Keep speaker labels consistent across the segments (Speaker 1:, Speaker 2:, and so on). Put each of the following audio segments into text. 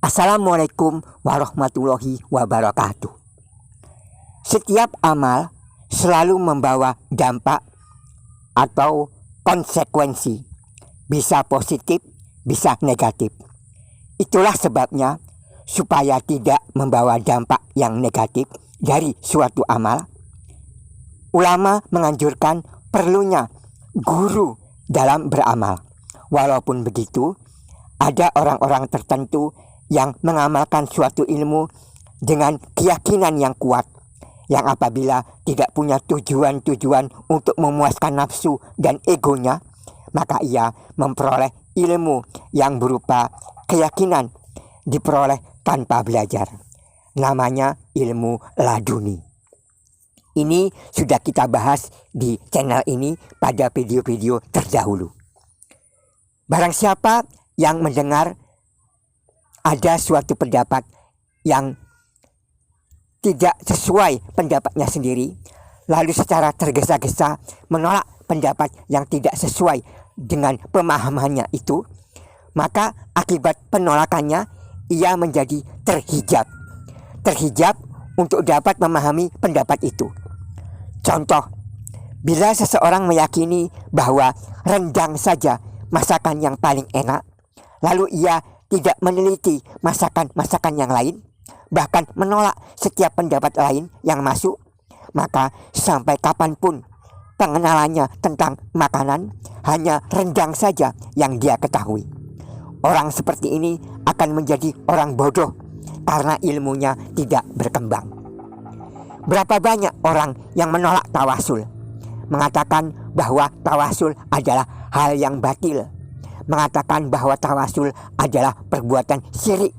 Speaker 1: Assalamualaikum warahmatullahi wabarakatuh. Setiap amal selalu membawa dampak atau konsekuensi, bisa positif, bisa negatif. Itulah sebabnya supaya tidak membawa dampak yang negatif dari suatu amal, ulama menganjurkan perlunya guru dalam beramal. Walaupun begitu, ada orang-orang tertentu yang mengamalkan suatu ilmu dengan keyakinan yang kuat, yang apabila tidak punya tujuan-tujuan untuk memuaskan nafsu dan egonya, maka ia memperoleh ilmu yang berupa keyakinan diperoleh tanpa belajar. Namanya ilmu laduni. Ini sudah kita bahas di channel ini pada video-video terdahulu. Barang siapa yang mendengar ada suatu pendapat yang tidak sesuai pendapatnya sendiri, lalu secara tergesa-gesa menolak pendapat yang tidak sesuai dengan pemahamannya itu, maka akibat penolakannya ia menjadi terhijab untuk dapat memahami pendapat itu. Contoh, bila seseorang meyakini bahwa rendang saja masakan yang paling enak, lalu ia tidak meneliti masakan-masakan yang lain, bahkan menolak setiap pendapat lain yang masuk, maka sampai kapanpun pengenalannya tentang makanan hanya rendang saja yang dia ketahui. Orang seperti ini akan menjadi orang bodoh karena ilmunya tidak berkembang. Berapa banyak orang yang menolak tawasul, mengatakan bahwa tawasul adalah hal yang batil, mengatakan bahwa tawasul adalah perbuatan syirik,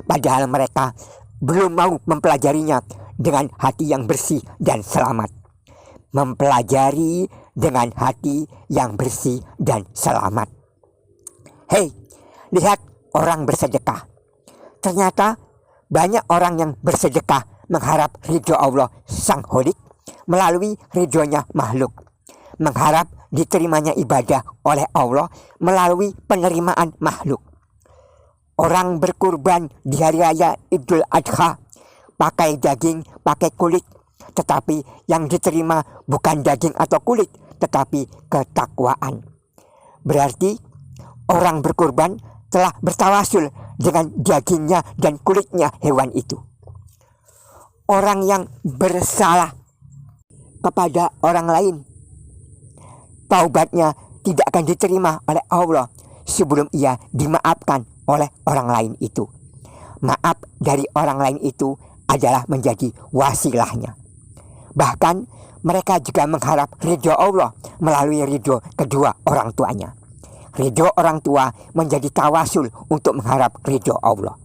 Speaker 1: padahal mereka belum mau mempelajarinya dengan hati yang bersih dan selamat. Mempelajari dengan hati yang bersih dan selamat. Hei, lihat orang bersedekah. Ternyata banyak orang yang bersedekah mengharap ridho Allah Sang Holik melalui ridhonya makhluk, mengharap diterimanya ibadah oleh Allah melalui penerimaan makhluk. Orang berkurban di hari raya Idul Adha pakai daging, pakai kulit, tetapi yang diterima bukan daging atau kulit, tetapi ketakwaan. Berarti orang berkurban telah bertawasul dengan dagingnya dan kulitnya hewan itu. Orang yang bersalah kepada orang lain, taubatnya tidak akan diterima oleh Allah sebelum ia dimaafkan oleh orang lain itu. Maaf dari orang lain itu adalah menjadi wasilahnya. Bahkan mereka juga mengharap ridho Allah melalui ridho kedua orang tuanya. Ridho orang tua menjadi tawasul untuk mengharap ridho Allah.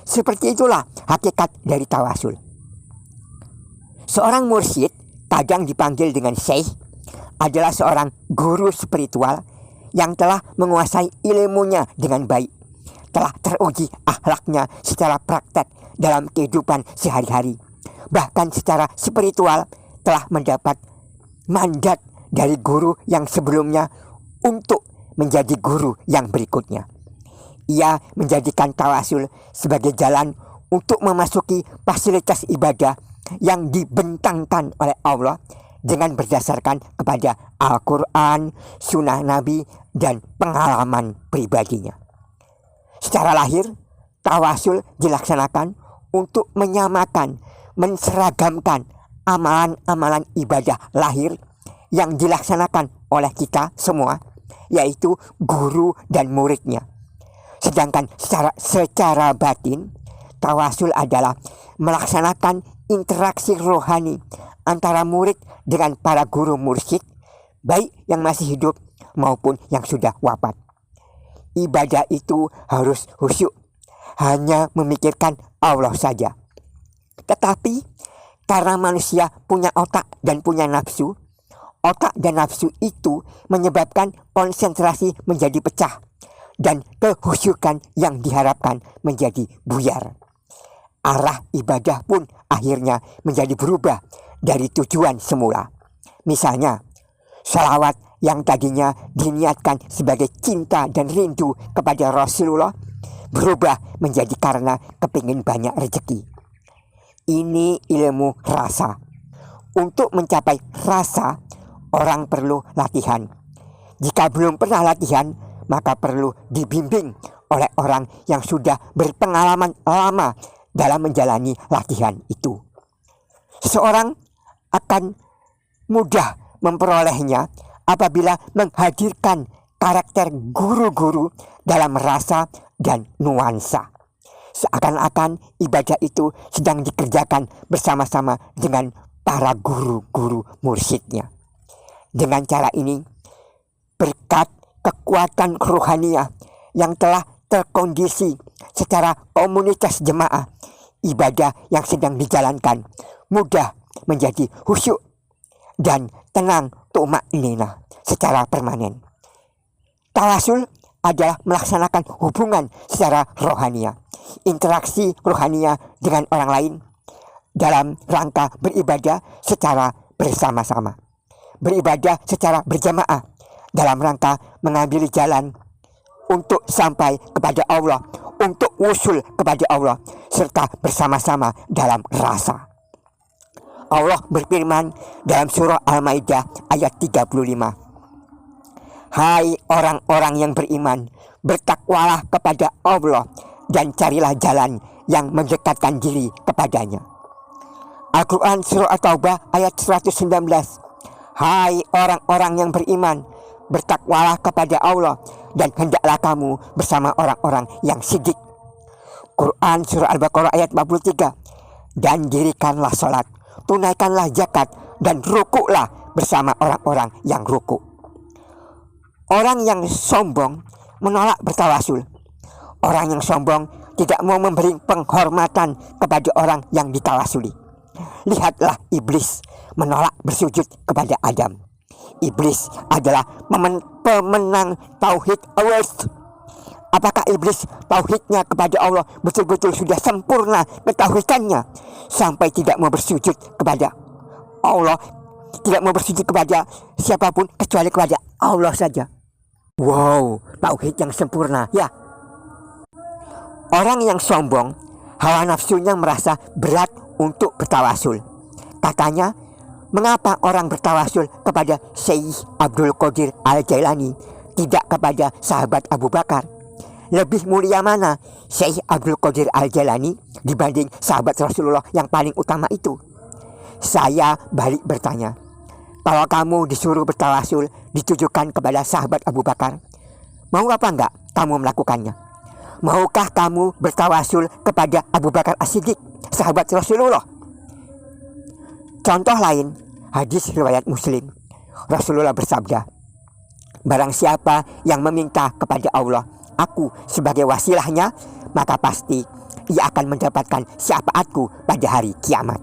Speaker 1: Seperti itulah hakikat dari tawasul. Seorang mursyid, kadang dipanggil dengan syekh, adalah seorang guru spiritual yang telah menguasai ilmunya dengan baik, telah teruji akhlaknya secara praktek dalam kehidupan sehari-hari, bahkan secara spiritual telah mendapat mandat dari guru yang sebelumnya untuk menjadi guru yang berikutnya. Ia menjadikan tawasul sebagai jalan untuk memasuki fasilitas ibadah yang dibentangkan oleh Allah dengan berdasarkan kepada Al-Quran, Sunnah Nabi, dan pengalaman pribadinya. Secara lahir, tawasul dilaksanakan untuk menyamakan, menseragamkan amalan-amalan ibadah lahir yang dilaksanakan oleh kita semua, yaitu guru dan muridnya. Sedangkan secara batin, tawasul adalah melaksanakan interaksi rohani antara murid dengan para guru mursyid, baik yang masih hidup maupun yang sudah wafat. Ibadah itu harus khusyuk, hanya memikirkan Allah saja. Tetapi karena manusia punya otak dan punya nafsu, otak dan nafsu itu menyebabkan konsentrasi menjadi pecah dan kehusyukan yang diharapkan menjadi buyar. Arah ibadah pun akhirnya menjadi berubah dari tujuan semula. Misalnya, salawat yang tadinya diniatkan sebagai cinta dan rindu kepada Rasulullah berubah menjadi karena kepingin banyak rezeki. Ini ilmu rasa. Untuk mencapai rasa, orang perlu latihan. Jika belum pernah latihan, maka perlu dibimbing oleh orang yang sudah berpengalaman lama dalam menjalani latihan itu. Seseorang akan mudah memperolehnya apabila menghadirkan karakter guru-guru dalam rasa dan nuansa. Seakan-akan ibadah itu sedang dikerjakan bersama-sama dengan para guru-guru mursyidnya. Dengan cara ini, berkat kekuatan rohaniah yang telah terkondisi secara komunitas jemaah, ibadah yang sedang dijalankan mudah menjadi khusyuk dan tenang tumakninah secara permanen. Tawasul adalah melaksanakan hubungan secara rohaniah, interaksi rohaniah dengan orang lain dalam rangka beribadah secara bersama-sama, beribadah secara berjamaah dalam rangka mengambil jalan untuk sampai kepada Allah, untuk wusul kepada Allah, serta bersama-sama dalam rasa. Allah berfirman dalam surah Al-Maidah ayat 35. Hai orang-orang yang beriman, bertakwalah kepada Allah dan carilah jalan yang mendekatkan diri kepadanya. Al-Quran surah At-Taubah ayat 119. Hai orang-orang yang beriman, bertakwalah kepada Allah dan hendaklah kamu bersama orang-orang yang sidik. Quran surah Al-Baqarah ayat 43. Dan dirikanlah salat, tunaikanlah zakat, dan rukuklah bersama orang-orang yang rukuk. Orang yang sombong menolak bertawasul. Orang yang sombong tidak mau memberi penghormatan kepada orang yang ditawasuli. Lihatlah iblis menolak bersujud kepada Adam. Iblis adalah pemenang tauhid Allah. Apakah iblis tauhidnya kepada Allah betul-betul sudah sempurna ketauhidannya sampai tidak mau bersujud kepada Allah, tidak mau bersujud kepada siapapun kecuali kepada Allah saja? Wow, tauhid yang sempurna ya. Orang yang sombong, hawa nafsunya merasa berat untuk bertawasul. Katanya, mengapa orang bertawasul kepada Syekh Abdul Qadir Al-Jailani, tidak kepada sahabat Abu Bakar? Lebih mulia mana Syekh Abdul Qadir Al-Jailani dibanding sahabat Rasulullah yang paling utama itu? Saya balik bertanya, kalau kamu disuruh bertawasul ditujukan kepada sahabat Abu Bakar, mau apa enggak kamu melakukannya? Maukah kamu bertawasul kepada Abu Bakar As-Siddiq, sahabat Rasulullah? Contoh lain, hadis riwayat Muslim. Rasulullah bersabda, barang siapa yang meminta kepada Allah, aku sebagai wasilahnya, maka pasti ia akan mendapatkan syafaatku pada hari kiamat.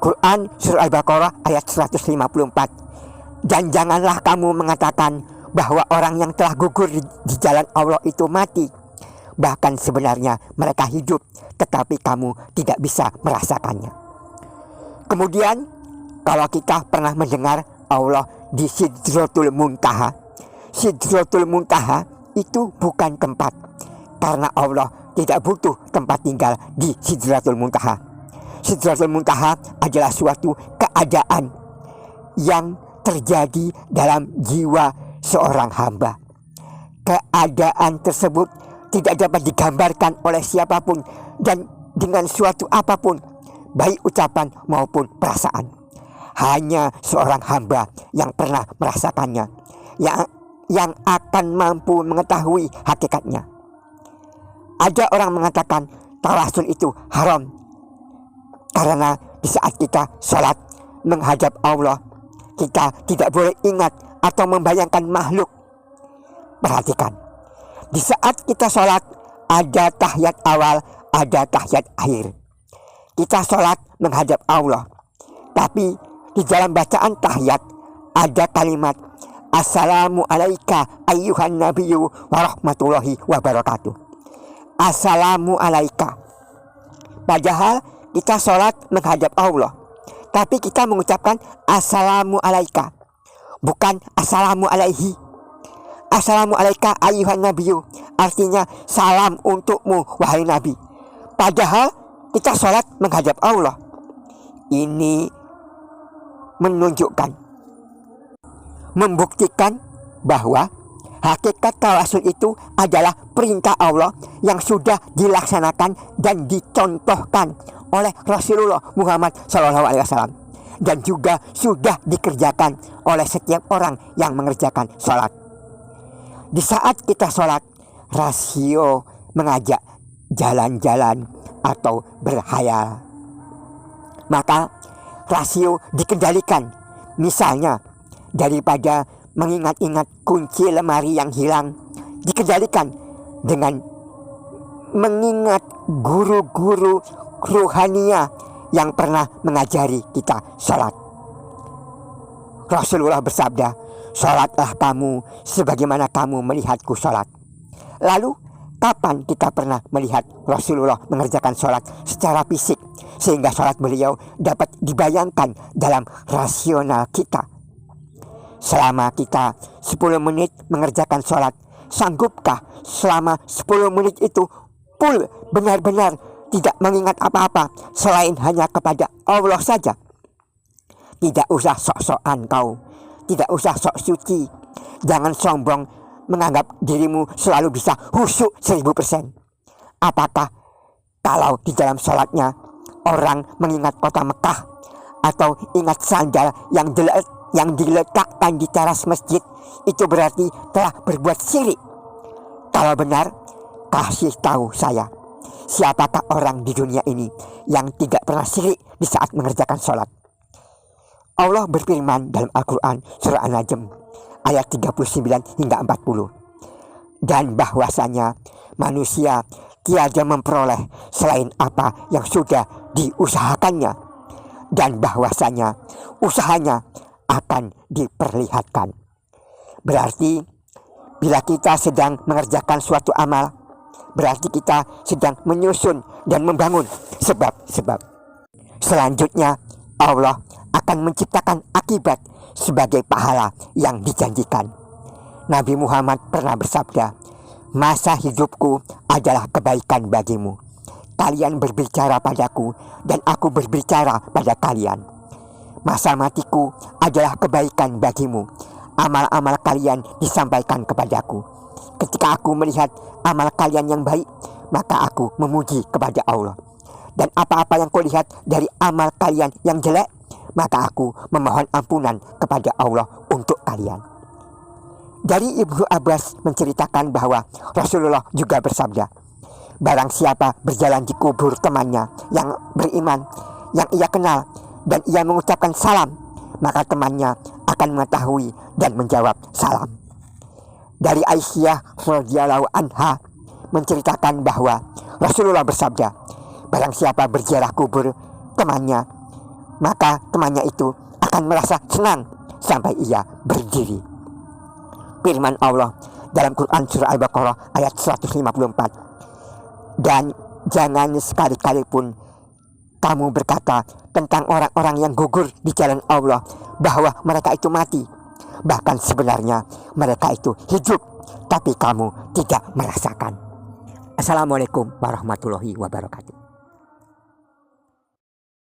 Speaker 1: Quran surah Al-Baqarah ayat 154. Dan janganlah kamu mengatakan bahwa orang yang telah gugur di jalan Allah itu mati. Bahkan sebenarnya mereka hidup, tetapi kamu tidak bisa merasakannya. Kemudian, kalau kita pernah mendengar Allah di Sidratul Muntaha. Sidratul Muntaha itu bukan tempat, karena Allah tidak butuh tempat tinggal di Sidratul Muntaha. Sidratul Muntaha adalah suatu keadaan yang terjadi dalam jiwa seorang hamba. Keadaan tersebut tidak dapat digambarkan oleh siapapun dan dengan suatu apapun, baik ucapan maupun perasaan. Hanya seorang hamba yang pernah merasakannya, yang akan mampu mengetahui hakikatnya. Ada orang mengatakan tawasul itu haram, karena di saat kita sholat menghadap Allah, kita tidak boleh ingat atau membayangkan makhluk. Perhatikan, di saat kita sholat ada tahiyat awal, ada tahiyat akhir. Kita sholat menghadap Allah, tapi di dalam bacaan tahiyat ada kalimat Assalamu alaika ayyuhan nabiyyu warahmatullahi wabarakatuh. Assalamu alaika. Padahal kita sholat menghadap Allah, tapi kita mengucapkan Assalamu alaika, bukan Assalamu alaihi. Assalamualaikum ayuhan nabiyyu, artinya salam untukmu wahai nabi. Padahal kita sholat menghadap Allah. Ini menunjukkan, membuktikan bahwa hakikat tawasul itu adalah perintah Allah yang sudah dilaksanakan dan dicontohkan oleh Rasulullah Muhammad SAW, dan juga sudah dikerjakan oleh setiap orang yang mengerjakan sholat. Di saat kita sholat, rasio mengajak jalan-jalan atau berhayal. Maka rasio dikendalikan. Misalnya, daripada mengingat-ingat kunci lemari yang hilang, dikendalikan dengan mengingat guru-guru ruhania yang pernah mengajari kita sholat. Rasulullah bersabda, "Sholatlah kamu sebagaimana kamu melihatku sholat." Lalu, kapan kita pernah melihat Rasulullah mengerjakan sholat secara fisik sehingga sholat beliau dapat dibayangkan dalam rasional kita? Selama kita 10 menit mengerjakan sholat, sanggupkah selama 10 menit itu full benar-benar tidak mengingat apa-apa selain hanya kepada Allah saja? Tidak usah sok-sokan kau, tidak usah sok suci. Jangan sombong menganggap dirimu selalu bisa khusyuk 1000%. Apakah kalau di dalam sholatnya orang mengingat kota Mekah atau ingat sandal yang diletakkan di teras masjid, itu berarti telah berbuat syirik? Kalau benar, kasih tahu saya, siapakah orang di dunia ini yang tidak pernah syirik di saat mengerjakan sholat? Allah berfirman dalam Al-Quran surah An-Najm ayat 39 hingga 40. Dan bahwasanya manusia tiada memperoleh selain apa yang sudah diusahakannya, dan bahwasanya usahanya akan diperlihatkan. Berarti bila kita sedang mengerjakan suatu amal, berarti kita sedang menyusun dan membangun sebab-sebab. Selanjutnya Allah akan menciptakan akibat sebagai pahala yang dijanjikan. Nabi Muhammad pernah bersabda, "Masa hidupku adalah kebaikan bagimu. Kalian berbicara padaku dan aku berbicara pada kalian. Masa matiku adalah kebaikan bagimu. Amal-amal kalian disampaikan kepadaku. Ketika aku melihat amal kalian yang baik, maka aku memuji kepada Allah. Dan apa-apa yang kulihat dari amal kalian yang jelek, maka aku memohon ampunan kepada Allah untuk kalian." Dari Ibnu Abbas menceritakan bahwa Rasulullah juga bersabda, "Barang siapa berjalan di kubur temannya yang beriman, yang ia kenal, dan ia mengucapkan salam, maka temannya akan mengetahui dan menjawab salam." Dari Aisyah radhiyallahu anha menceritakan bahwa Rasulullah bersabda, "Barang siapa berziarah kubur temannya, maka temannya itu akan merasa senang sampai ia berdiri." Firman Allah dalam Quran surah Al-Baqarah ayat 154. "Dan jangan sekali-kali pun kamu berkata tentang orang-orang yang gugur di jalan Allah bahwa mereka itu mati. Bahkan sebenarnya mereka itu hidup, tapi kamu tidak merasakan." Assalamualaikum warahmatullahi wabarakatuh.